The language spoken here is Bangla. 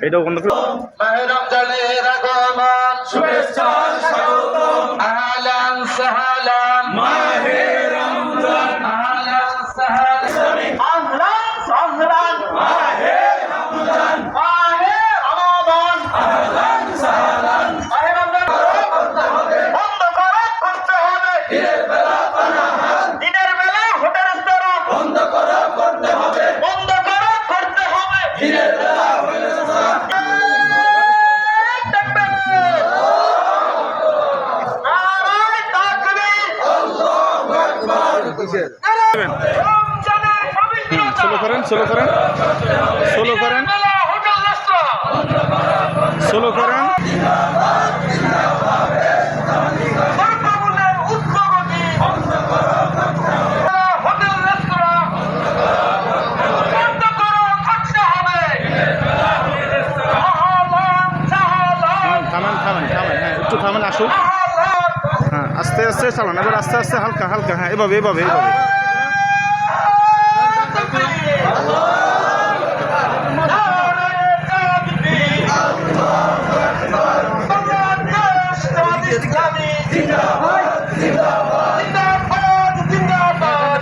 এটাও বন্ধ করো। মাহে রমজানের আগমন শুভেচ্ছা স্বাগতম আহলান সাহলান মাহে রমজান আহলান সাহলান আহলান সাহলান মাহে রমজান মাহে রমাদান আহলান সাহলান মাহে রমজান বন্ধ করতে হবে দিনের বেলা পানাহার দিনের বেলা হোটেল রেস্তোরাঁ বন্ধ করতে হবে দিনের বেলা স্লো করেন থামেন হ্যাঁ একটু থামেন আসুন হ্যাঁ আস্তে আস্তে চালান এবার আস্তে আস্তে হালকা হ্যাঁ এভাবে জিন্দাবাদ